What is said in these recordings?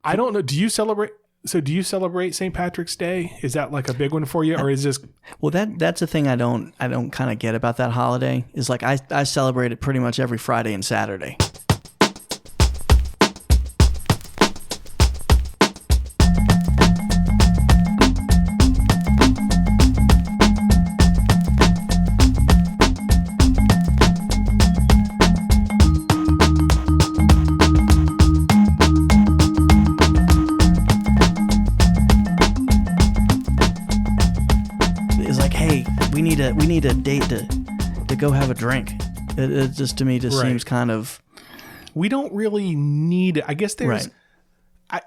I don't know. Do you celebrate St. Patrick's Day? Is that like a big one for you, or is this? Well, that's the thing I don't kind of get about that holiday is like I celebrate it pretty much every Friday and Saturday. We need a date to go have a drink. It just to me just seems kind of. We don't really need it. I guess there's. Right.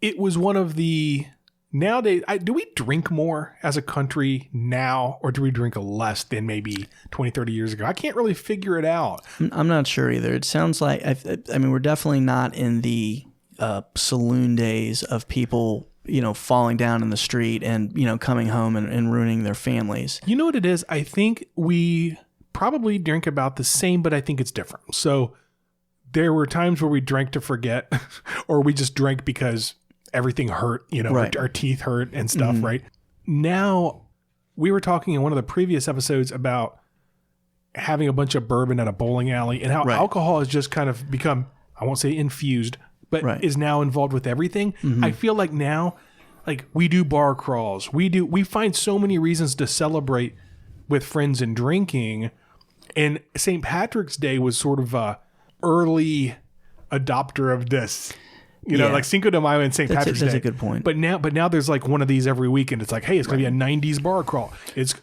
It was one of the nowadays. Do we drink more as a country now, or do we drink less than maybe 20, 30 years ago? I can't really figure it out. I'm not sure either. It sounds like I mean we're definitely not in the saloon days of people, falling down in the street and, coming home and ruining their families. You know what it is? I think we probably drink about the same, but I think it's different. So there were times where we drank to forget, or we just drank because everything hurt, right. our teeth hurt and stuff, right? Now, we were talking in one of the previous episodes about having a bunch of bourbon at a bowling alley and how alcohol has just kind of become, I won't say infused, but is now involved with everything. I feel like now, like we do bar crawls, we find so many reasons to celebrate with friends and drinking. And St. Patrick's Day was sort of a early adopter of this, like Cinco de Mayo and St. Patrick's Day. That's a good point. But now there's like one of these every weekend. It's like, hey, it's going to be a 90s bar crawl. It's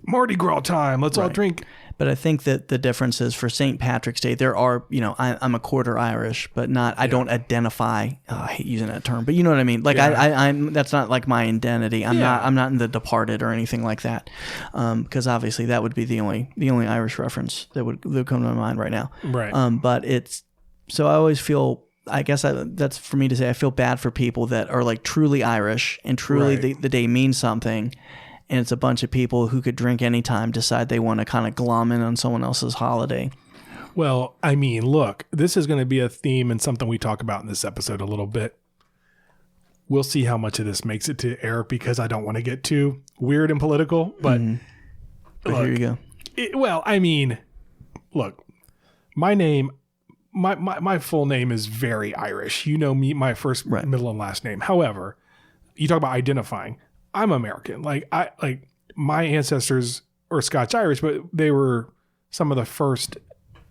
Mardi Gras time. Let's all drink. But I think that the difference is for St. Patrick's Day, there are, I'm a quarter Irish, but not, I don't identify, I hate using that term, but you know what I mean? Like I'm that's not like my identity. I'm not in The Departed or anything like that. Because obviously that would be the only Irish reference that would come to my mind right now. Right. But so I always feel, I guess that's for me to say, I feel bad for people that are like truly Irish and truly the day means something. And it's a bunch of people who could drink anytime, decide they want to kind of glom in on someone else's holiday. Well, I mean, look, this is going to be a theme and something we talk about in this episode a little bit. We'll see how much of this makes it to air because I don't want to get too weird and political. But, but here you go. Look, my name, my full name is very Irish. You know me, my first, middle, and last name. However, you talk about identifying. I'm American. My ancestors are Scotch Irish, but they were some of the first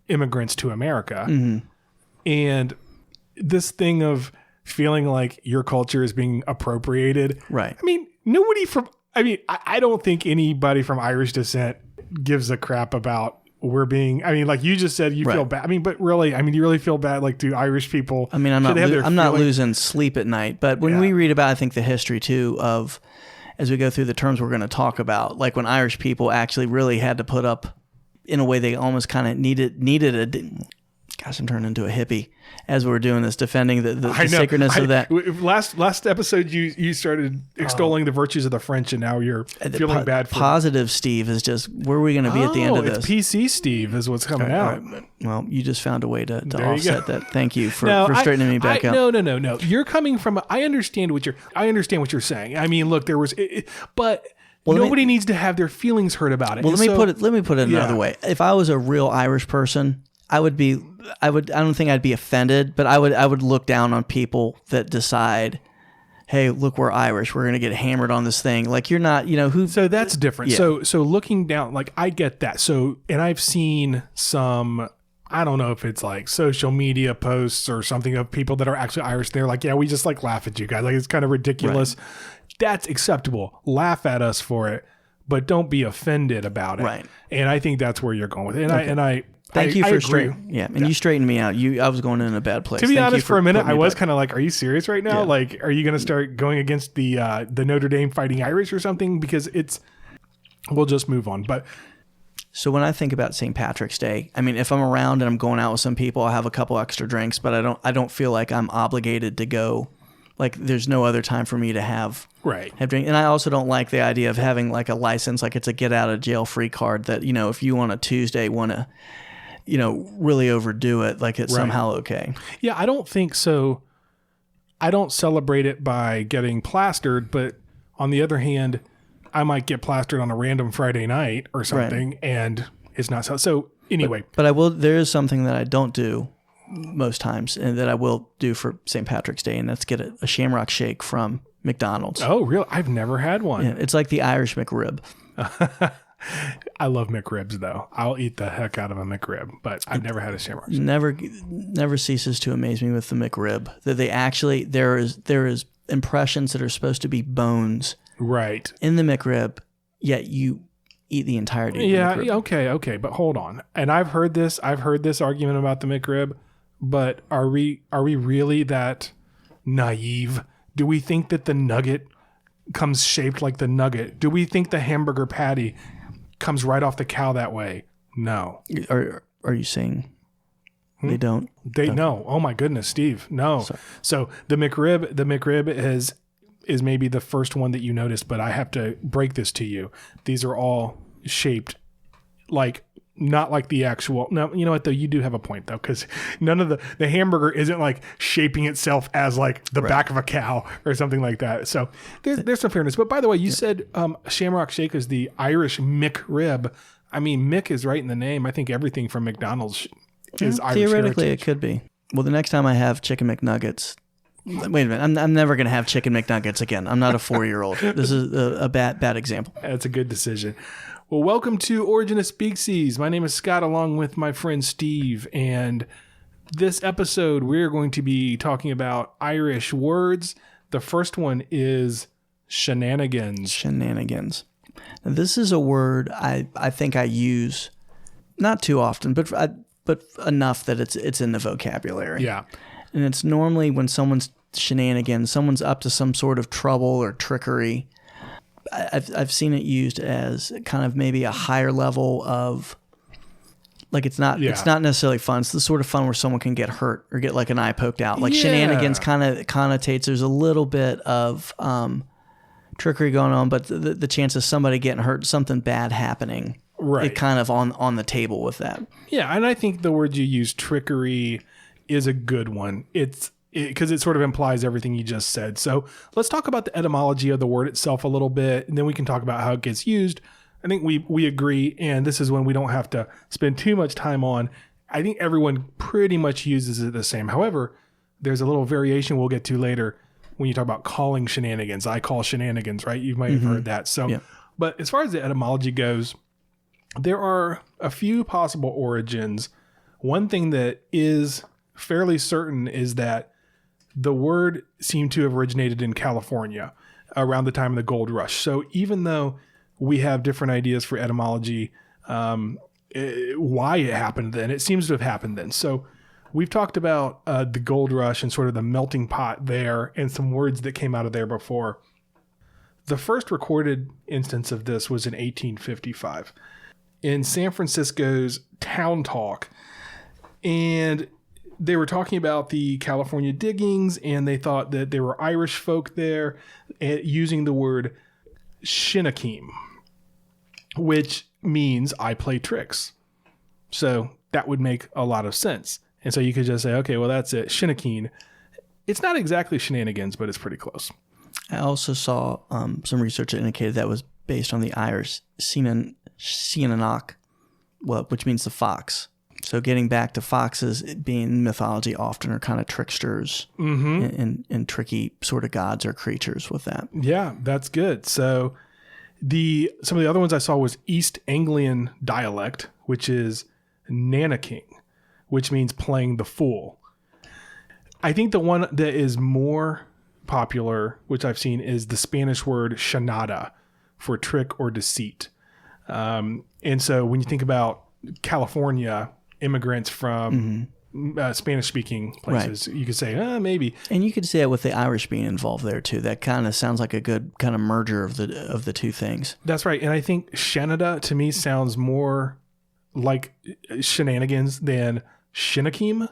immigrants to America. And this thing of feeling like your culture is being appropriated. Right. I mean, I don't think anybody from Irish descent gives a crap about like you just said, you feel bad. But really, you really feel bad. Like, do Irish people? I'm not losing sleep at night. But when we read about, I think the history too of, as we go through the terms we're going to talk about, like when Irish people actually really had to put up, in a way they almost kind of needed a. Gosh, I'm turning into a hippie as we were doing this, defending the sacredness of that. Last episode, you started extolling the virtues of the French, and now you're feeling bad for positive. Steve is just where are we going to be at the end of this? It's PC Steve is what's coming out. Right. Well, you just found a way to offset that. Thank you for straightening me back up. No. You're coming from. I understand what you're saying. I mean, look, there was, but. Well, nobody needs to have their feelings hurt about it. Well, let me put it another way. If I was a real Irish person, I don't think I'd be offended, but I would look down on people that decide, hey, look, we're Irish. We're going to get hammered on this thing. Like, you're not, who. So that's different. Yeah. So looking down, like, I get that. So, and I've seen some, I don't know if it's like social media posts or something of people that are actually Irish. They're like, yeah, we just like laugh at you guys. Like, it's kind of ridiculous. Right. That's acceptable. Laugh at us for it, but don't be offended about it. Right. And I think that's where you're going with it. And Thank you for straightening. Yeah, and you straightened me out. I was going in a bad place. To be honest, for a minute, I was kind of like, "Are you serious right now? Yeah. Like, are you going to start going against the Notre Dame Fighting Irish or something?" Because we'll just move on. But so when I think about St. Patrick's Day, if I'm around and I'm going out with some people, I'll have a couple extra drinks, but I don't feel like I'm obligated to go. Like, there's no other time for me to have drink. And I also don't like the idea of having like a license, like it's a get out of jail free card that, if you on a Tuesday want to, really overdo it, like it's somehow okay. Yeah, I don't think so. I don't celebrate it by getting plastered, but on the other hand, I might get plastered on a random Friday night or something, and it's not so anyway. But I will. There is something that I don't do most times, and that I will do for St. Patrick's Day, and that's get a Shamrock Shake from McDonald's. Oh, really? I've never had one. Yeah, it's like the Irish McRib. I love McRibs, though. I'll eat the heck out of a McRib, but I've never had a Shamrock Shake. Never ceases to amaze me with the McRib that they actually there is impressions that are supposed to be bones right in the McRib, yet you eat the entirety. Yeah, of the McRib. okay, but hold on. And I've heard this argument about the McRib, but are we really that naive? Do we think that the nugget comes shaped like the nugget? Do we think the hamburger patty comes right off the cow that way? No. Are you saying they don't? They no. Oh my goodness, Steve. No. Sorry. So the McRib is maybe the first one that you noticed, but I have to break this to you. These are all shaped like not like the actual. No, you know what though? You do have a point though, because none of the hamburger isn't like shaping itself as like the back of a cow or something like that. So there's some fairness. But by the way, you said Shamrock Shake is the Irish McRib. I mean, Mick is right in the name. I think everything from McDonald's is Irish. Theoretically, heritage. It could be. Well, the next time I have chicken McNuggets. Wait a minute. I'm never going to have chicken McNuggets again. I'm not a 4-year-old. This is a bad example. That's a good decision. Well, welcome to Origin of Speaksies. My name is Scott, along with my friend Steve. And this episode, we're going to be talking about Irish words. The first one is shenanigans. Shenanigans. Now, this is a word I think I use not too often, but enough that it's in the vocabulary. Yeah. And it's normally when someone's shenanigans, someone's up to some sort of trouble or trickery. I've seen it used as kind of maybe a higher level of, like, it's not necessarily fun. It's the sort of fun where someone can get hurt or get like an eye poked out. Like shenanigans kind of connotates there's a little bit of trickery going on, but the chance of somebody getting hurt, something bad happening, right? It kind of on the table with that. Yeah, and I think the word you use, trickery, is a good one. Because it sort of implies everything you just said. So let's talk about the etymology of the word itself a little bit, and then we can talk about how it gets used. I think we agree, and this is when we don't have to spend too much time on. I think everyone pretty much uses it the same. However, there's a little variation we'll get to later when you talk about calling shenanigans. I call shenanigans, right? You might have heard that. So, yeah. But as far as the etymology goes, there are a few possible origins. One thing that is fairly certain is that the word seemed to have originated in California around the time of the gold rush. So even though we have different ideas for etymology, why it happened then, it seems to have happened then. So we've talked about the gold rush and sort of the melting pot there and some words that came out of there before. The first recorded instance of this was in 1855 in San Francisco's Town Talk. And they were talking about the California diggings, and they thought that there were Irish folk there using the word shinnakim, which means I play tricks. So that would make a lot of sense. And so you could just say, okay, well, that's it. Shinnakin. It's not exactly shenanigans, but it's pretty close. I also saw some research that indicated that was based on the Irish Shenanigans, which means the fox. So getting back to foxes being in mythology often are kind of tricksters and tricky sort of gods or creatures with that. Yeah, that's good. So some of the other ones I saw was East Anglian dialect, which is nannaking, which means playing the fool. I think the one that is more popular, which I've seen, is the Spanish word chanada for trick or deceit. And so when you think about California, immigrants from Spanish-speaking places, you could say, maybe. And you could say it with the Irish being involved there too. That kind of sounds like a good kind of merger of the two things. That's right. And I think Shenada to me sounds more like shenanigans than shinnakim.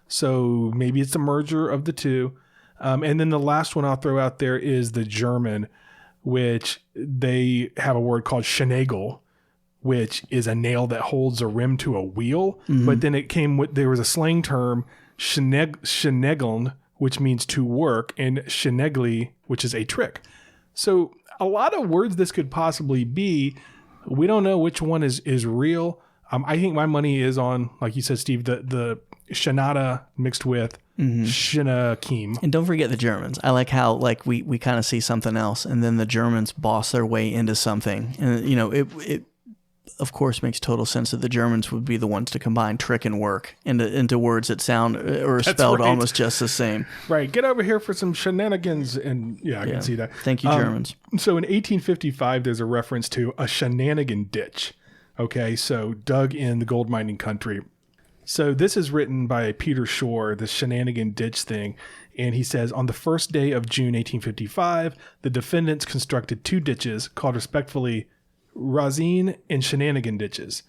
So maybe it's a merger of the two. And then the last one I'll throw out there is the German, which they have a word called Schnagel, which is a nail that holds a rim to a wheel. But then there was a slang term, Schnegeln, which means to work, and shenegli, which is a trick. So a lot of words this could possibly be. We don't know which one is real. I think my money is on, like you said, Steve, the Shenada mixed with Shenakim. And don't forget the Germans. I like how we kind of see something else, and then the Germans boss their way into something. And it of course makes total sense that the Germans would be the ones to combine trick and work into words that sound or are spelled almost just the same. Right. Get over here for some shenanigans. And I can see that. Thank you, Germans. So in 1855, there's a reference to a shenanigan ditch. Okay. So dug in the gold mining country. So this is written by Peter Shore, the shenanigan ditch thing. And he says, on the first day of June, 1855, the defendants constructed 2 ditches called respectively Razine and Shenanigan ditches,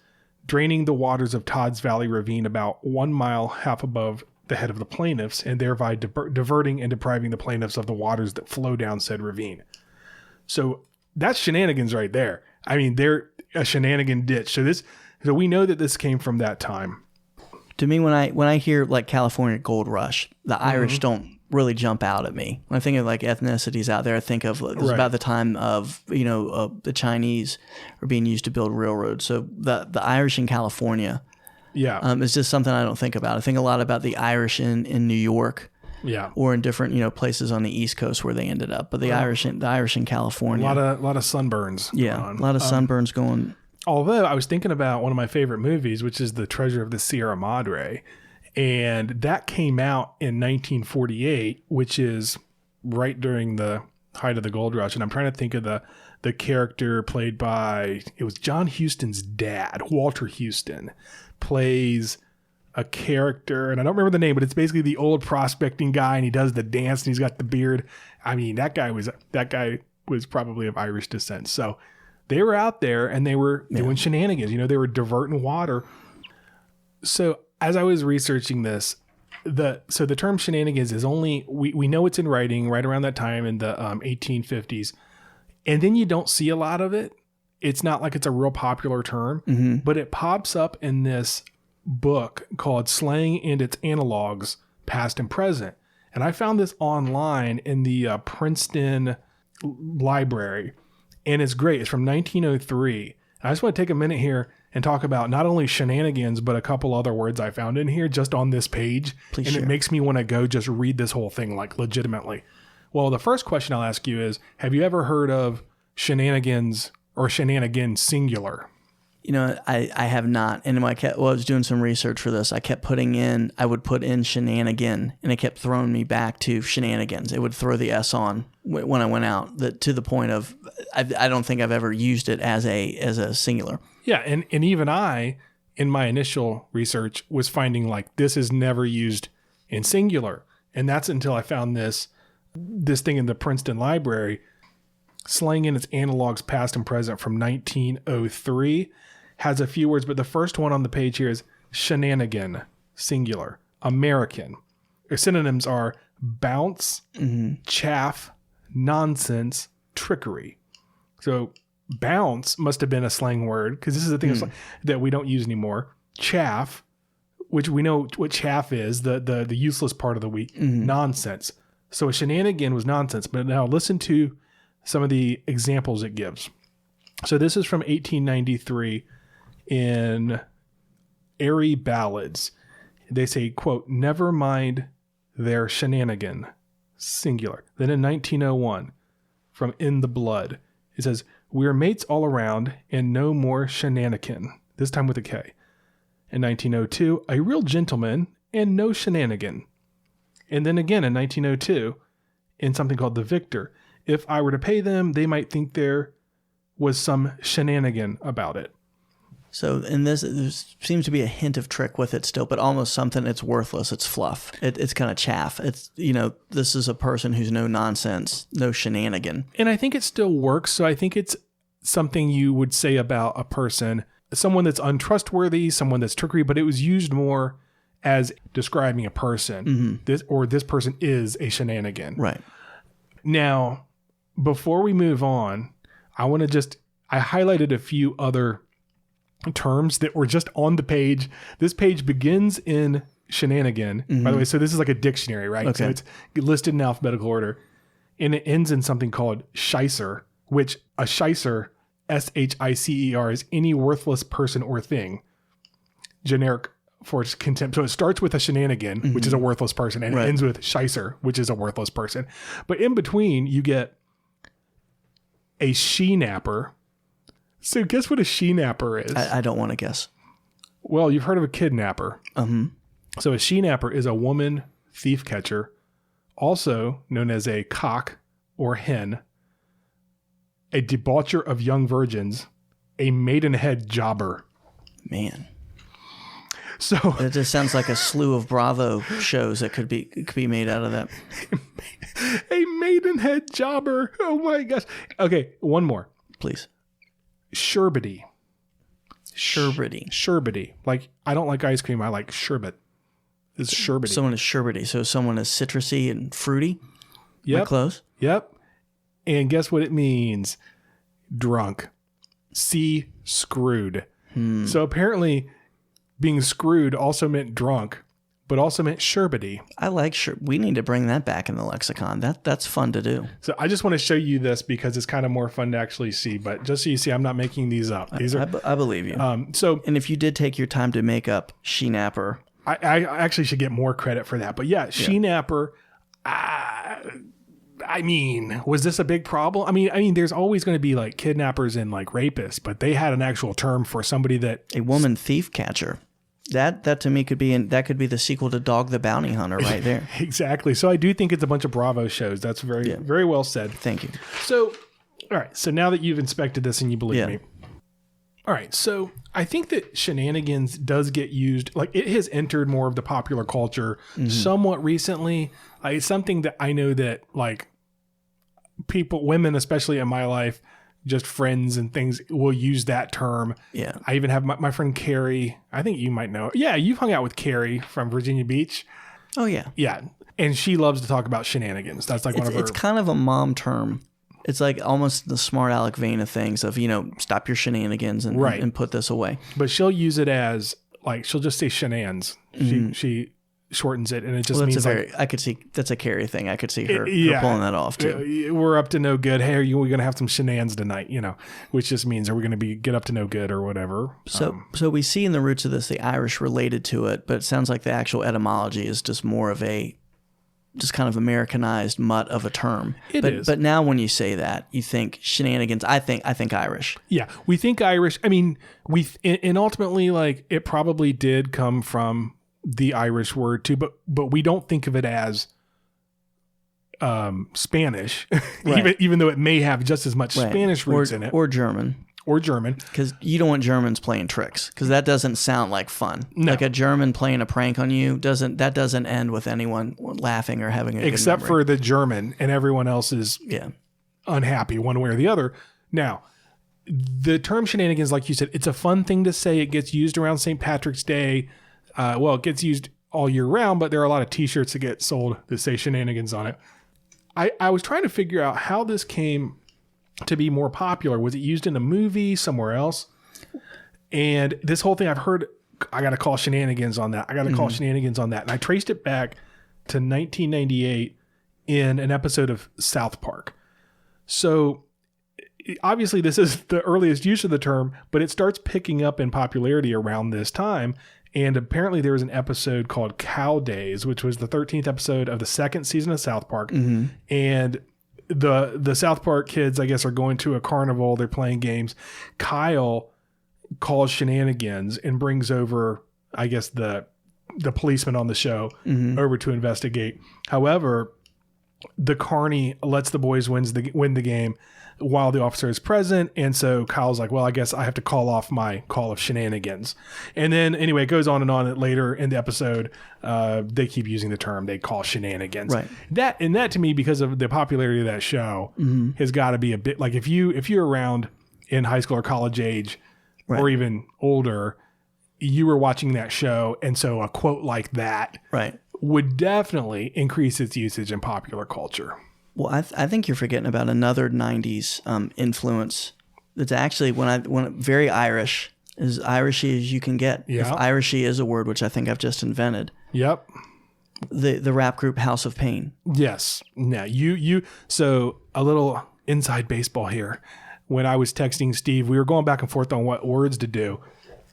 draining the waters of Todd's Valley Ravine about 1 mile half above the head of the plaintiffs, and thereby diverting and depriving the plaintiffs of the waters that flow down said ravine. So that's shenanigans right there. I mean, they're a shenanigan ditch. So we know that this came from that time. To me, when I hear like California Gold Rush, the Irish don't really jump out at me. When I think of like ethnicities out there, I think of this is about the time of the Chinese are being used to build railroads. So the Irish in California, is just something I don't think about. I think a lot about the Irish in New York, or in different places on the East Coast where they ended up. But the Irish in California, a lot of sunburns. Yeah, a lot of sunburns going. Although I was thinking about one of my favorite movies, which is The Treasure of the Sierra Madre. And that came out in 1948, which is right during the height of the gold rush. And I'm trying to think of the character played by, it was John Huston's dad, Walter Huston, plays a character, and I don't remember the name, but it's basically the old prospecting guy, and he does the dance, and he's got the beard. I mean, that guy was probably of Irish descent. So they were out there, and they were doing shenanigans. They were diverting water. So as I was researching this, the term shenanigans is only, we know it's in writing right around that time in the 1850s, and then you don't see a lot of it. It's not like it's a real popular term, but it pops up in this book called Slang and Its Analogs, Past and Present. And I found this online in the Princeton Library, and it's great. It's from 1903. I just want to take a minute here and talk about not only shenanigans, but a couple other words I found in here just on this page. Please share. It makes me want to go just read this whole thing like legitimately. Well, the first question I'll ask you is, have you ever heard of shenanigans or shenanigan singular? I have not. And when I was doing some research for this, I would put in shenanigan, and it kept throwing me back to shenanigans. It would throw the S on when I went out, to the point of, I don't think I've ever used it as a singular. Yeah. And even I, in my initial research, was finding like this is never used in singular. And that's until I found this thing in the Princeton Library, Slang and Its Analogs, Past and Present, from 1903. Has a few words, but the first one on the page here is shenanigan, singular, American. Their synonyms are bounce, chaff, nonsense, trickery. So bounce must have been a slang word, because this is the thing that we don't use anymore. Chaff, which we know what chaff is, the useless part of the week. Nonsense. So a shenanigan was nonsense. But now listen to some of the examples it gives. So this is from 1893 in Airy Ballads. They say, quote, never mind their shenanigan, singular. Then in 1901, from In the Blood, it says, we're mates all around and no more shenanigan, this time with a K. In 1902, a real gentleman and no shenanigan. And then again in 1902, in something called The Victor, if I were to pay them, they might think there was some shenanigan about it. So in this, there seems to be a hint of trick with it still, but almost something it's worthless. It's fluff. It's kind of chaff. It's, this is a person who's no nonsense, no shenanigan. And I think it still works. So I think it's something you would say about a person, someone that's untrustworthy, someone that's trickery, but it was used more as describing a person. This person is a shenanigan. Right. Now, before we move on, I highlighted a few other terms that were just on the page. This page begins in shenanigan, by the way, so this is like a dictionary, right? Okay. So it's listed in alphabetical order, and it ends in something called shicer, which a shicer, shicer, is any worthless person or thing, generic for contempt. So it starts with a shenanigan, which is a worthless person, and it ends with shicer, which is a worthless person. But in between, you get a she-napper. So guess what a she-napper is? I don't want to guess. Well, you've heard of a kidnapper. So a she-napper is a woman thief catcher, also known as a cock or hen, a debaucher of young virgins, a Maidenhead-Jobber. Man. So it just sounds like a slew of Bravo shows that could be made out of that. A Maidenhead-Jobber. Oh my gosh. Okay, one more. Please. Sherbety. Sherbety. Like, I don't like ice cream. I like sherbet. It's sherbety. Someone is sherbety. So someone is citrusy and fruity. Yep. Am I close? Yep. And guess what it means? Drunk. See, screwed. So apparently being screwed also meant drunk, but also meant sherbety. I like we need to bring that back in the lexicon. That's fun to do. So I just want to show you this because it's kind of more fun to actually see. But just so you see, I'm not making these up. These are. I believe you. And if you did take your time to make up she-napper, I actually should get more credit for that. But yeah, she-napper. I mean, was this a big problem? I mean, there's always going to be like kidnappers and like rapists, but they had an actual term for somebody that a woman thief catcher. That to me could be the sequel to Dog the Bounty Hunter right there. Exactly. So I do think it's a bunch of Bravo shows. That's very well said. Thank you. So, all right. So now that you've inspected this and you believe me. All right. So I think that Shenanigans does get used, like it has entered more of the popular culture somewhat recently. It's something that I know that like women, especially in my life, just friends and things, will use that term. Yeah. I even have my friend Carrie. I think you might know. Yeah, you've hung out with Carrie from Virginia Beach. Oh, yeah. Yeah. And she loves to talk about shenanigans. That's like one of her... It's kind of a mom term. It's like almost the smart aleck vein of things of, stop your shenanigans and put this away. But she'll use it as, like, she'll just say shenanigans. She shortens it, and it just means I could see that's a Carrie thing. I could see her pulling that off too. We're up to no good. Hey, we're going to have some shenanigans tonight, which just means are we going to get up to no good or whatever. So we see in the roots of this the Irish related to it, but it sounds like the actual etymology is just more of just kind of Americanized mutt of a term. It is. But now when you say that, you think shenanigans. I think Irish. Yeah, we think Irish. I mean, and ultimately, like, it probably did come from the Irish word too, but we don't think of it as Spanish, right. even though it may have just as much Spanish roots in it, or German, because you don't want Germans playing tricks, because that doesn't sound like fun. No. Like a German playing a prank on you doesn't end with anyone laughing or having a except good for the German, and everyone else is unhappy one way or the other. Now, the term shenanigans, like you said, it's a fun thing to say. It gets used around St. Patrick's Day. It gets used all year round, but there are a lot of T-shirts that get sold that say shenanigans on it. I was trying to figure out how this came to be more popular. Was it used in a movie somewhere else? And this whole thing I've heard, I got to call shenanigans on that. I got to call shenanigans on that. And I traced it back to 1998 in an episode of South Park. So obviously this is the earliest use of the term, but it starts picking up in popularity around this time. And apparently there was an episode called Cow Days, which was the 13th episode of the second season of South Park. And the South Park kids, I guess, are going to a carnival. They're playing games. Kyle calls shenanigans and brings over, I guess, the policeman on the show over to investigate. However, the carny lets the boys win the game while the officer is present. And so Kyle's like, well, I guess I have to call off my call of shenanigans. And then anyway, it goes on and on. Later in the episode, they keep using the term they call shenanigans. Right. That to me, because of the popularity of that show, has got to be a bit like if you're around in high school or college age or even older, you were watching that show. And so a quote like that would definitely increase its usage in popular culture. Well, I think you're forgetting about another 90s influence that's actually when very Irish, as Irishy as you can get. Yeah. If Irishy is a word, which I think I've just invented, Yep. The rap group House of Pain. Yes. Now so a little inside baseball here. When I was texting Steve, we were going back and forth on what words to do.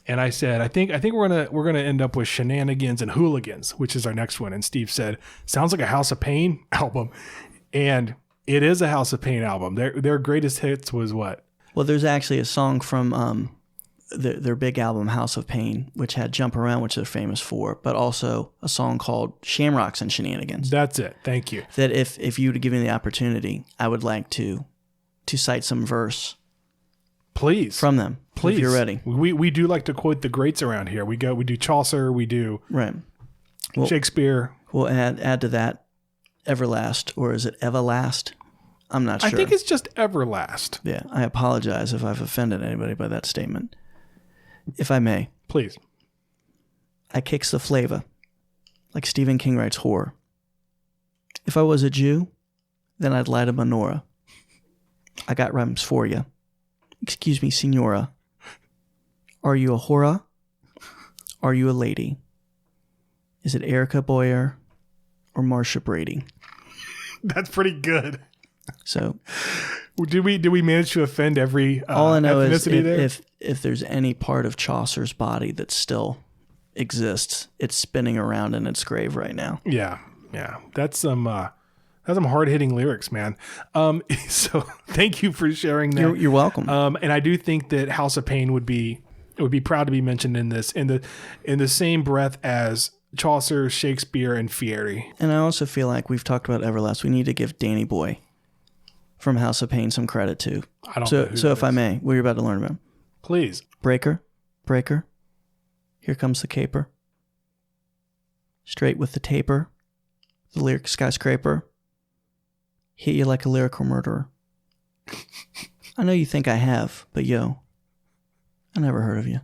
And I said, I think we're gonna end up with Shenanigans and Hooligans, which is our next one. And Steve said, sounds like a House of Pain album. And it is a House of Pain album. Their greatest hits was what? Well, there's actually a song from their big album House of Pain, which had Jump Around, which they're famous for, but also a song called Shamrocks and Shenanigans. That's it. Thank you. That if you would give me the opportunity, I would like to cite some verse. Please. From them. Please. If you're ready. We do like to quote the greats around here. We do Chaucer, we do well, Shakespeare. We'll add to that Everlast, or is it Everlast? I'm not sure. I think it's just Everlast. Yeah, I apologize if I've offended anybody by that statement. If I may. Please. I kicks the flavor, like Stephen King writes horror. If I was a Jew, then I'd light a menorah. I got rhymes for you. Excuse me, senora. Are you a whora? Are you a lady? Is it Erica Boyer or Marsha Brady? That's pretty good. So, did we manage to offend every all I know is there? if there's any part of Chaucer's body that still exists, it's spinning around in its grave right now. Yeah. That's some hard-hitting lyrics, man. So thank you for sharing that. You're welcome. And I do think that House of Pain would be proud to be mentioned in this in the same breath as Chaucer, Shakespeare, and Fieri. And I also feel like we've talked about Everlast. We need to give Danny Boy from House of Pain some credit too. I don't know who so if I may, what you're about to learn about. Please. Breaker, here comes the caper. Straight with the taper, the lyric skyscraper. Hit you like a lyrical murderer. I know you think I have, but yo, I never heard of you.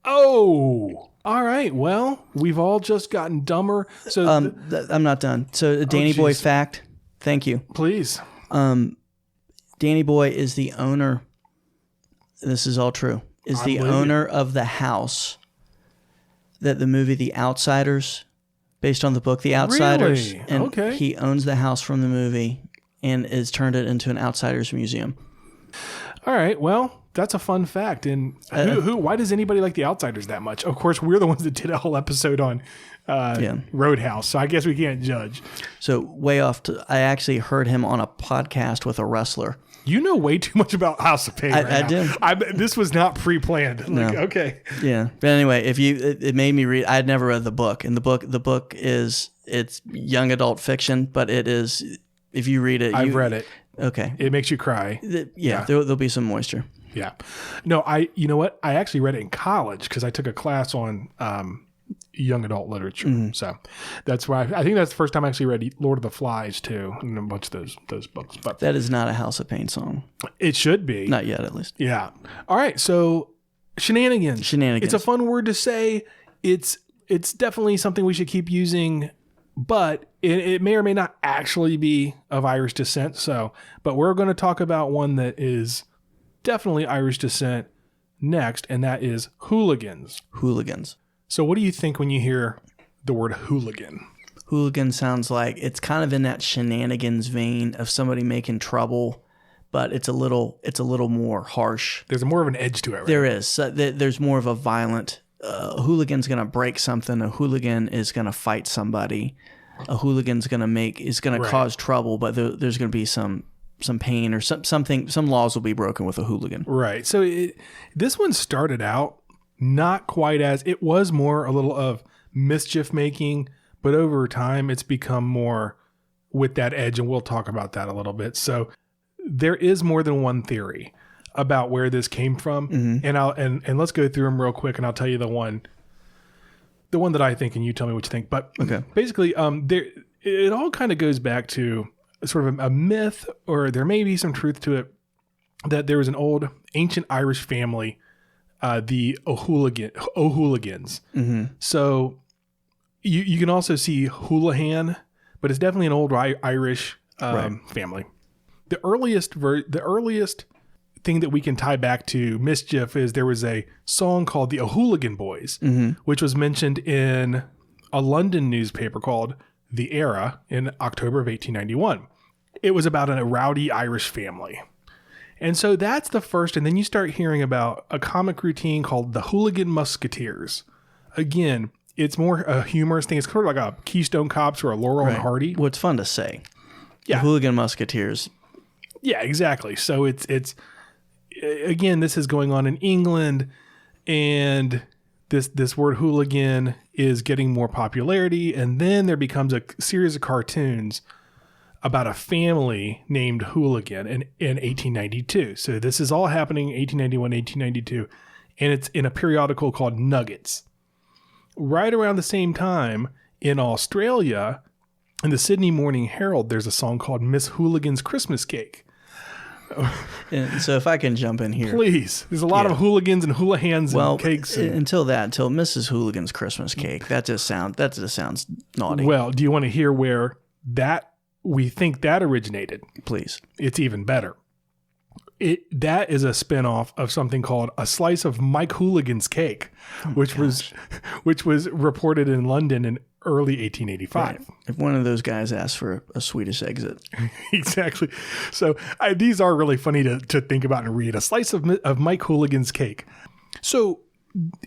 Oh, all right. Well, we've all just gotten dumber. So I'm not done. So Danny Boy fact. Thank you. Please. Danny Boy is the owner. This is all true. Is the owner of the house that the movie The Outsiders, based on the book The Outsiders, really? and okay. He owns the house from the movie and has turned it into an Outsiders museum. All right. Well, that's a fun fact. And why does anybody like The Outsiders that much? Of course, we're the ones that did a whole episode on Roadhouse, so I guess we can't judge. So way off. I actually heard him on a podcast with a wrestler. You know way too much about House of Pain. I do. This was not pre-planned. No. Okay. Yeah. But anyway, it made me read. I had never read the book, and the book it's young adult fiction, but it is. If you read it, I've read it. Okay. It makes you cry. Yeah. There'll be some moisture. Yeah. No, you know what? I actually read it in college because I took a class on young adult literature. Mm-hmm. So that's why I think that's the first time I actually read Lord of the Flies too, and a bunch of those books. But that is not a House of Pain song. It should be. Not yet, at least. Yeah. All right. So Shenanigans. It's a fun word to say. It's definitely something we should keep using, but it may or may not actually be of Irish descent. So, but we're going to talk about one that is definitely Irish descent next, and that is hooligans. Hooligans. So what do you think when you hear the word hooligan? Hooligan sounds like it's kind of in that Shenanigans vein of somebody making trouble, but it's a little more harsh. There's more of an edge to it, right? There is. There's more of a violent. A hooligan's going to break something. A hooligan is going to fight somebody. A hooligan's going to cause trouble, but there's going to be some pain or something. Some laws will be broken with a hooligan. Right. So this one started out not quite as, it was more a little of mischief making, but over time it's become more with that edge, and we'll talk about that a little bit. So there is more than one theory about where this came from, mm-hmm. and let's go through them real quick, and I'll tell you the one that I think, and you tell me what you think. But okay. Basically, it all kind of goes back to sort of a myth, or there may be some truth to it, that there was an old ancient Irish family, the O'Hooligans. Mm-hmm. So you can also see Hooligan, but it's definitely an old Irish family. The earliest thing that we can tie back to mischief is there was a song called the Hooligan Boys, mm-hmm. which was mentioned in a London newspaper called The Era in October of 1891. It was about a rowdy Irish family. And so that's the first, and then you start hearing about a comic routine called the Hooligan Musketeers. Again, it's more a humorous thing. It's kind of like a Keystone Cops or a Laurel and Hardy. Well, it's fun to say. Yeah. The Hooligan Musketeers. Yeah, exactly. So it's again, this is going on in England, and this word hooligan is getting more popularity, and then there becomes a series of cartoons about a family named Hooligan in 1892. So this is all happening 1891, 1892, and it's in a periodical called Nuggets. Right around the same time in Australia, in the Sydney Morning Herald, there's a song called Miss Hooligan's Christmas Cake. And so if I can jump in here. Please. There's a lot of hooligans and hooligans and cakes. Until Mrs. Hooligan's Christmas Cake, that just sounds naughty. Well, do you want to hear where we think that originated? Please. It's even better. That is a spinoff of something called A Slice of Mike Hooligan's Cake, which was reported in London in early 1885. Right. If one of those guys asked for a Swedish exit. Exactly. So these are really funny to think about and read. A Slice of Mike Hooligan's Cake. So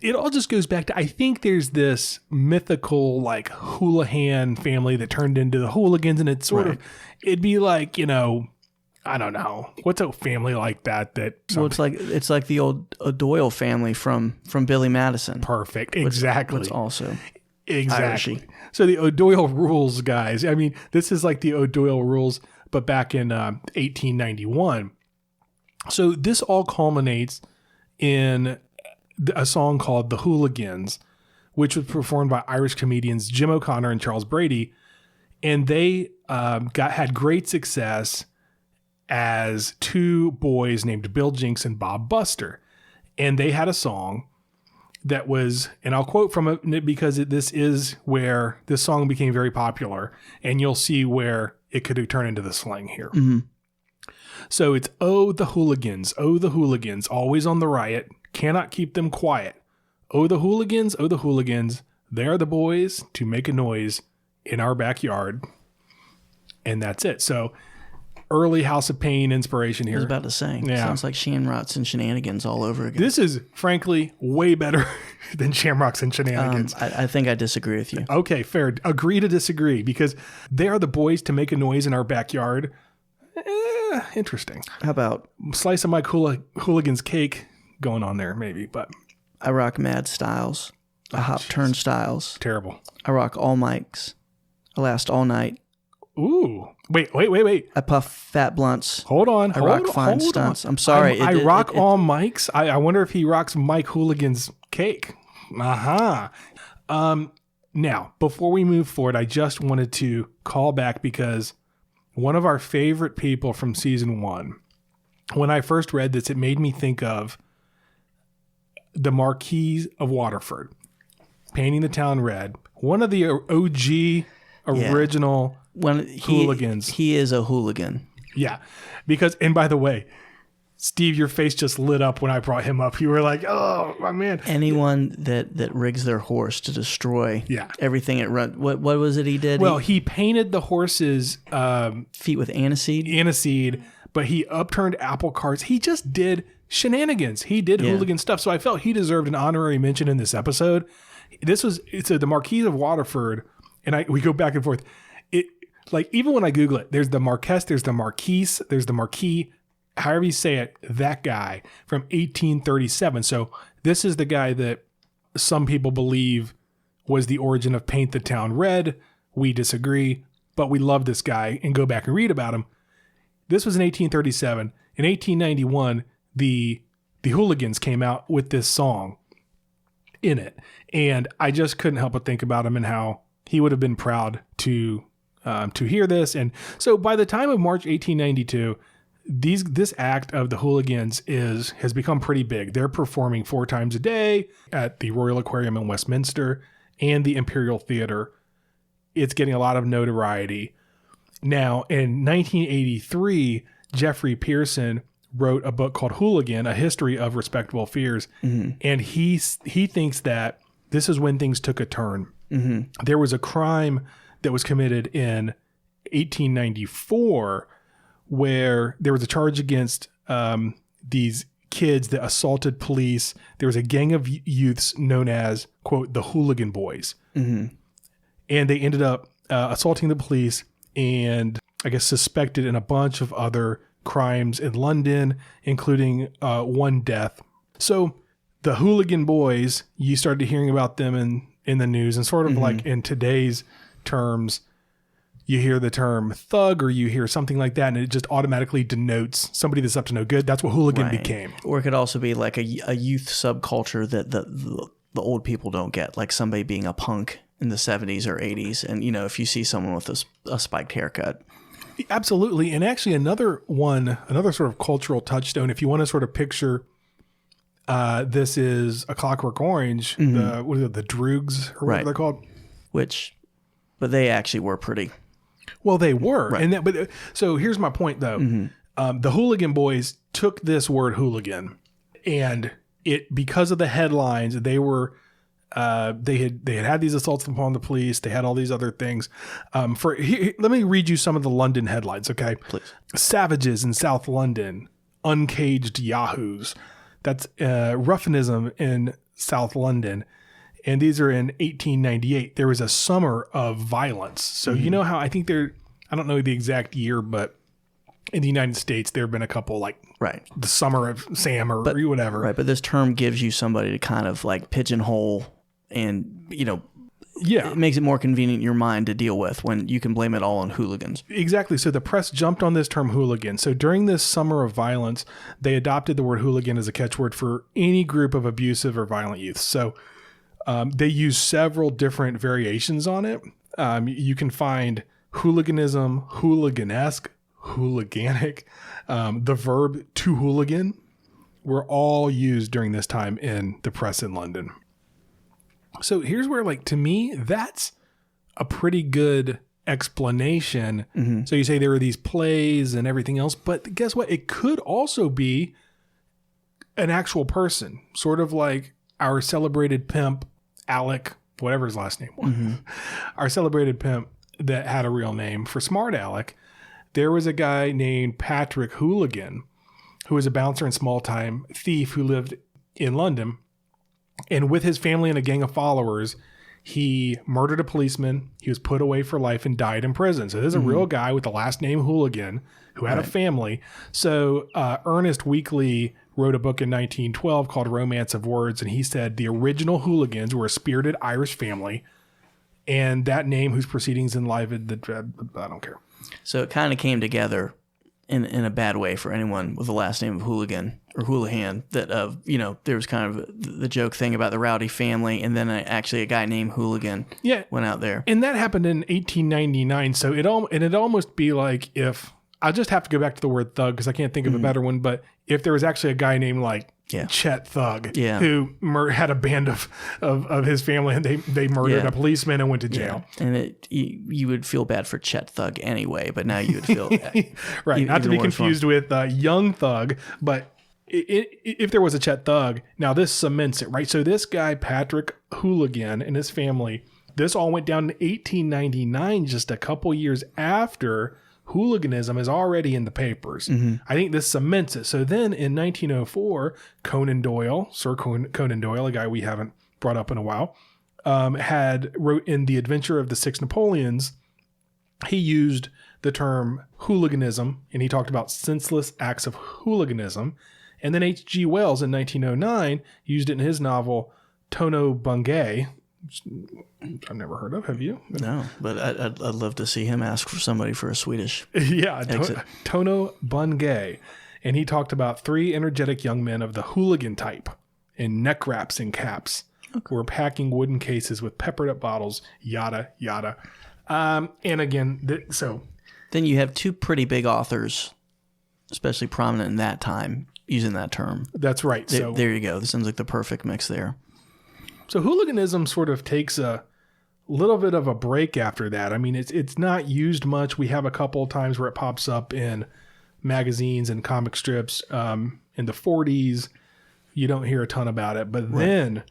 it all just goes back to, I think there's this mythical like Houlihan family that turned into the Hooligans, and it's sort of, it'd be like, I don't know. What's a family like that? Well, it's like the old O'Doyle family from Billy Madison. Perfect. Exactly. What's also exactly. Irishy. So the O'Doyle rules, guys. I mean, this is like the O'Doyle rules, but back in 1891. So this all culminates in a song called The Hooligans, which was performed by Irish comedians Jim O'Connor and Charles Brady. And they had great success as two boys named Bill Jinks and Bob Buster. And they had a song that was, and I'll quote from it because this is where this song became very popular, and you'll see where it could turn into the slang here. Mm-hmm. So it's, oh, the hooligans, always on the riot, cannot keep them quiet. Oh, the hooligans, they're the boys to make a noise in our backyard. And that's it. So early House of Pain inspiration here. I was about to say. Yeah. Sounds like Shamrocks and Shenanigans all over again. This is, frankly, way better than Shamrocks and Shenanigans. I think I disagree with you. Okay, fair. Agree to disagree, because they are the boys to make a noise in our backyard. Interesting. How about Slice of Mike Hooligan's Cake going on there, maybe, but I rock Mad Styles. I hop turnstiles. Terrible. I rock all mics. I last all night. Ooh. Wait. I puff fat blunts. Hold on. I rock fine stunts. I'm sorry. I rock all mics. I wonder if he rocks Mike Hooligan's Cake. Aha. Now, before we move forward, I just wanted to call back because one of our favorite people from season 1, when I first read this, it made me think of the Marquis of Waterford painting the town red. One of the OG original hooligans. He is a hooligan. Yeah. Because, and by the way, Steve, your face just lit up when I brought him up. You were like, oh, my man. Anyone that rigs their horse to destroy everything it runs. What was it he did? Well, he painted the horse's feet with aniseed, but he upturned apple carts. He just did shenanigans. He did hooligan stuff. So I felt he deserved an honorary mention in this episode. It's the Marquis of Waterford, and we go back and forth. Like, even when I Google it, there's the Marquess, there's the Marquise, there's the Marquis, however you say it, that guy from 1837. So this is the guy that some people believe was the origin of Paint the Town Red. We disagree, but we love this guy and go back and read about him. This was in 1837. In 1891, the Hooligans came out with this song in it. And I just couldn't help but think about him and how he would have been proud to hear this. And so by the time of March 1892, this act of the Hooligans has become pretty big. They're performing 4 times a day at the Royal Aquarium in Westminster and the Imperial Theater. It's getting a lot of notoriety. Now, in 1983, Jeffrey Pearson wrote a book called Hooligan, A History of Respectable Fears. Mm-hmm. And he thinks that this is when things took a turn. there was a crime that was committed in 1894 where there was a charge against these kids that assaulted police. There was a gang of youths known as, quote, the Hooligan Boys. And they ended up assaulting the police and I guess suspected in a bunch of other crimes in London, including one death. So the Hooligan Boys, you started hearing about them in the news, and sort of like in today's terms, you hear the term thug or you hear something like that, and it just automatically denotes somebody that's up to no good. That's what hooligan became. Or it could also be like a youth subculture that the old people don't get, like somebody being a punk in the 70s or 80s. And, if you see someone with a spiked haircut. Absolutely. And actually another sort of cultural touchstone, if you want to sort of picture this is A Clockwork Orange, the Droogs or whatever they're called. But they actually were pretty. Well, they were. Right. So here's my point though. The Hooligan Boys took this word hooligan, and because of the headlines, they were, they had these assaults upon the police. They had all these other things. Let me read you some of the London headlines. Okay. Please. Savages in South London, uncaged yahoos. That's ruffianism in South London. And these are in 1898. There was a summer of violence. So you know how I think I don't know the exact year, but in the United States, there have been a couple like the summer of Sam or whatever. Right. But this term gives you somebody to kind of like pigeonhole and, it makes it more convenient in your mind to deal with when you can blame it all on hooligans. Exactly. So the press jumped on this term hooligan. So during this summer of violence, they adopted the word hooligan as a catchword for any group of abusive or violent youth. So they use several different variations on it. You can find hooliganism, hooliganesque, hooliganic. The verb to hooligan were all used during this time in the press in London. So here's where, to me, that's a pretty good explanation. So you say there were these plays and everything else, but guess what? It could also be an actual person, sort of like our celebrated pimp, Alec, whatever his last name was, our celebrated pimp that had a real name for Smart Alec. There was a guy named Patrick Hooligan, who was a bouncer and small-time thief who lived in London. And with his family and a gang of followers, he murdered a policeman. He was put away for life and died in prison. So there's a real guy with the last name Hooligan who had a family. So Ernest Weekly wrote a book in 1912 called Romance of Words, and he said the original Hooligans were a spirited Irish family, and that name whose proceedings enlivened the dread. I don't care. So it kind of came together in a bad way for anyone with the last name of Hooligan or Houlihan, that there was kind of the joke thing about the rowdy family, and then actually a guy named Hooligan went out there. And that happened in 1899. So it'd almost be like if I just have to go back to the word thug because I can't think of a better one, but if there was actually a guy named Chet Thug who had a band of his family, and they murdered a policeman and went to jail. Yeah. And you would feel bad for Chet Thug anyway, but now you would feel right, not to be confused with Young Thug, but if there was a Chet Thug, now this cements it, right? So this guy Patrick Hooligan and his family, this all went down in 1899, just a couple years after hooliganism is already in the papers. I think this cements it. So then in 1904, Sir Conan Doyle, a guy we haven't brought up in a while, wrote in The Adventure of the Six Napoleons, he used the term hooliganism, and he talked about senseless acts of hooliganism. And then H.G. Wells in 1909 used it in his novel Tono Bungay, which I've never heard of. Have you? No, but I'd love to see him ask for somebody for a Swedish Tono Bungay. And he talked about three energetic young men of the hooligan type in neck wraps and caps who were packing wooden cases with peppered up bottles, yada, yada. And again, then you have two pretty big authors, especially prominent in that time, using that term. That's right. There you go. This sounds like the perfect mix there. So hooliganism sort of takes a little bit of a break after that. I mean, it's not used much. We have a couple of times where it pops up in magazines and comic strips. In the 40s, you don't hear a ton about it. But then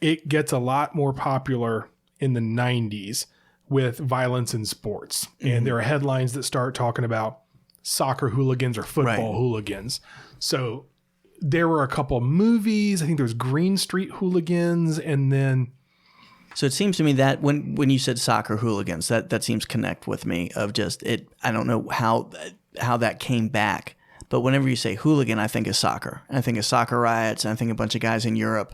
it gets a lot more popular in the 90s with violence in sports. And there are headlines that start talking about soccer hooligans or football hooligans. So there were a couple of movies. I think there was Green Street Hooligans, and then... So it seems to me that when you said soccer hooligans, that seems connect with me of just it. I don't know how that came back, but whenever you say hooligan, I think of soccer. I think of soccer riots, and I think a bunch of guys in Europe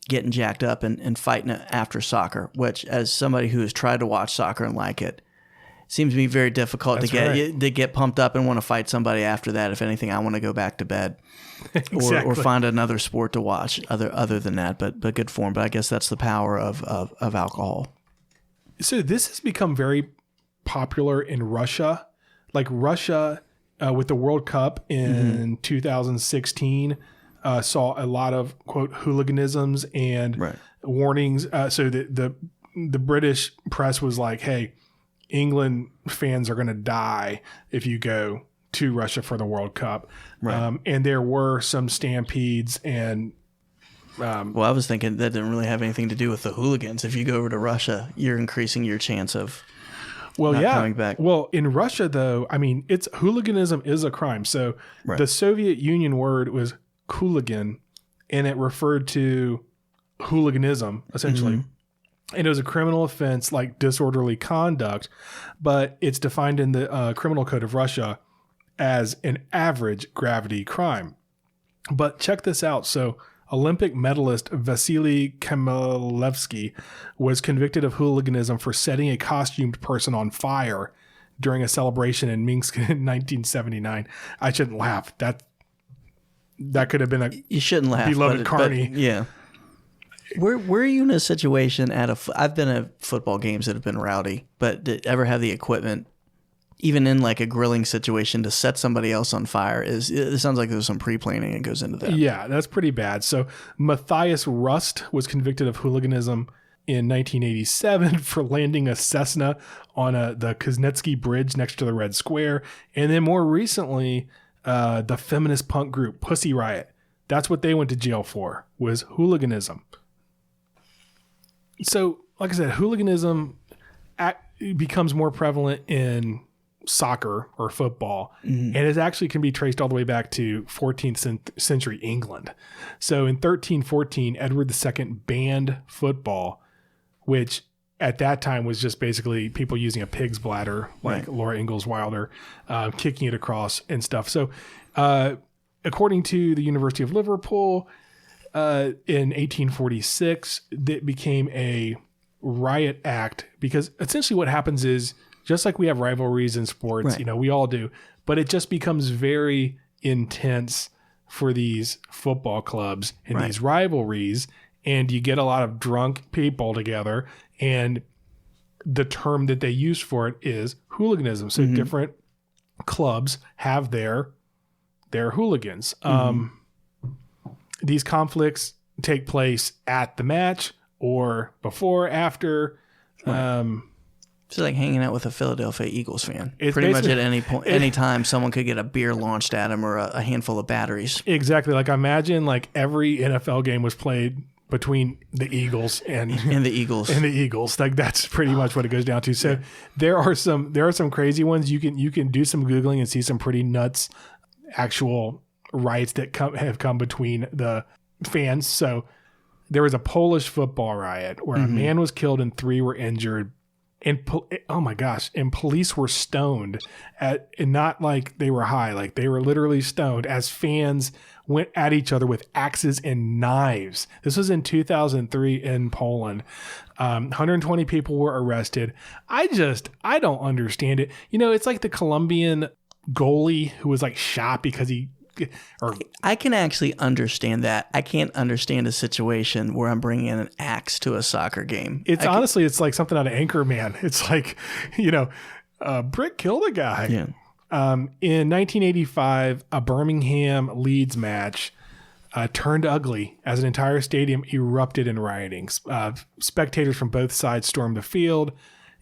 getting jacked up and fighting after soccer, which as somebody who has tried to watch soccer and like it, seems to be very difficult to get pumped up and want to fight somebody after that. If anything, I want to go back to bed or find another sport to watch other than that, but good form. But I guess that's the power of alcohol. So this has become very popular in Russia. Like Russia with the World Cup in 2016 saw a lot of, quote, hooliganisms and warnings. So the British press was like, hey, England fans are going to die if you go to Russia for the World Cup. And there were some stampedes and... well, I was thinking that didn't really have anything to do with the hooligans. If you go over to Russia, you're increasing your chance of not coming back. Well, in Russia, though, I mean, hooliganism is a crime. So the Soviet Union word was hooligan, and it referred to hooliganism, essentially. And it was a criminal offense like disorderly conduct, but it's defined in the Criminal Code of Russia as an average gravity crime. But check this out. So Olympic medalist Vasily Khmelevsky was convicted of hooliganism for setting a costumed person on fire during a celebration in Minsk in 1979. I shouldn't laugh. That could have been you shouldn't laugh, beloved Carney. But, yeah. Were you in a situation I've been at football games that have been rowdy, but did ever have the equipment, even in like a grilling situation, to set somebody else on fire? It sounds like there's some pre-planning that goes into that. Yeah, that's pretty bad. So Matthias Rust was convicted of hooliganism in 1987 for landing a Cessna on the Kuznetsky Bridge next to the Red Square. And then more recently, the feminist punk group Pussy Riot, that's what they went to jail for, was hooliganism. So, like I said, hooliganism becomes more prevalent in soccer or football, and it actually can be traced all the way back to 14th century England. So in 1314, Edward II banned football, which at that time was just basically people using a pig's bladder, like Laura Ingalls Wilder, kicking it across and stuff. So according to the University of Liverpool, in 1846, that became a riot act, because essentially what happens is, just like we have rivalries in sports, we all do, but it just becomes very intense for these football clubs and these rivalries, and you get a lot of drunk people together, and the term that they use for it is hooliganism. So different clubs have their hooligans. These conflicts take place at the match or before, after. It's like hanging out with a Philadelphia Eagles fan. It's pretty much at any point, any time, someone could get a beer launched at him or a handful of batteries. Exactly. Like imagine like every NFL game was played between the Eagles and the Eagles. Like that's pretty much what it goes down to. So there are some crazy ones. You can do some Googling and see some pretty nuts actual riots that have come between the fans. So there was a Polish football riot where a man was killed and 3 were injured, and oh my gosh, and police were stoned and not like they were high, like they were literally stoned as fans went at each other with axes and knives. This was in 2003 in Poland. 120 people were arrested. I don't understand it. It's like the Colombian goalie who was like shot because I can actually understand that. I can't understand a situation where I'm bringing in an axe to a soccer game. It's like something out of Anchorman. It's like, Brick killed a guy. Yeah. In 1985, a Birmingham Leeds match turned ugly as an entire stadium erupted in rioting. Spectators from both sides stormed the field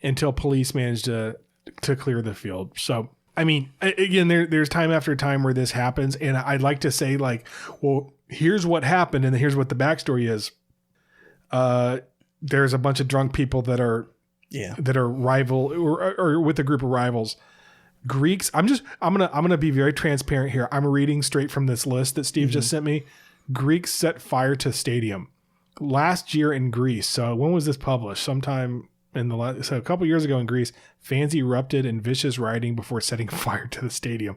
until police managed to clear the field. So, I mean, again, there's time after time where this happens, and I'd like to say, like, well, here's what happened, and here's what the backstory is. there's a bunch of drunk people that are rival or with a group of rivals. Greeks. I'm gonna be very transparent here. I'm reading straight from this list that Steve just sent me. Greeks set fire to stadium last year in Greece. So when was this published? Sometime in a couple years ago in Greece, fans erupted in vicious rioting before setting fire to the stadium.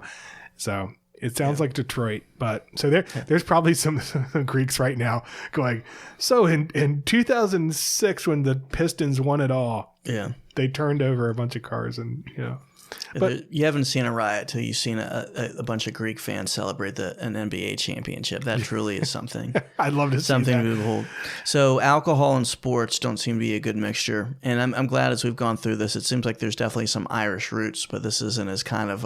So it sounds like Detroit, but so there's probably some Greeks right now going, so in 2006 when the Pistons won it all, they turned over a bunch of cars and, But you haven't seen a riot till you've seen a bunch of Greek fans celebrate an NBA championship. That truly is something. I'd love to see something that. to behold. So alcohol and sports don't seem to be a good mixture. And I'm glad as we've gone through this, it seems like there's definitely some Irish roots, but this isn't as kind of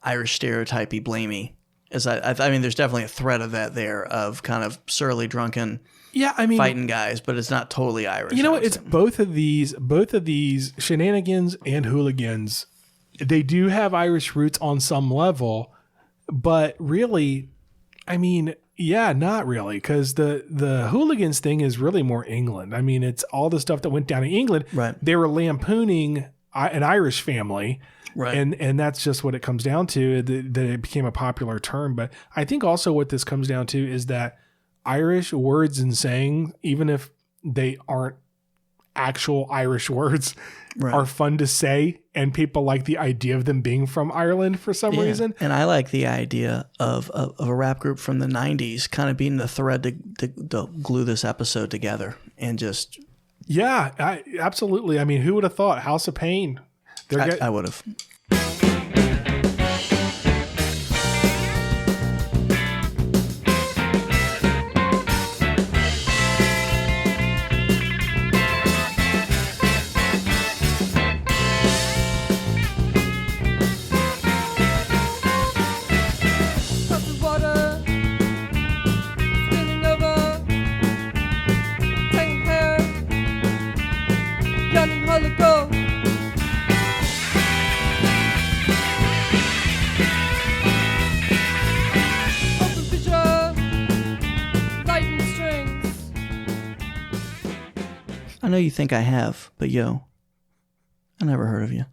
Irish stereotypy, blamey. As I mean, there's definitely a thread of that there of kind of surly, drunken, fighting guys, but it's not totally Irish. You know what? It's both of these Shenanigans and Hooligans. They do have Irish roots on some level, but really, I mean, not really, because the Hooligans thing is really more England. I mean, it's all the stuff that went down in England. Right. They were lampooning an Irish family. Right. And that's just what it comes down to, that it became a popular term. But I think also what this comes down to is that Irish words and sayings, even if they aren't actual Irish words, are fun to say, and people like the idea of them being from Ireland for some reason. And I like the idea of a rap group from the 90s kind of being the thread to glue this episode together and just... Yeah, absolutely. I mean, who would have thought? House of Pain. I would have. I know you think I have, but I never heard of you.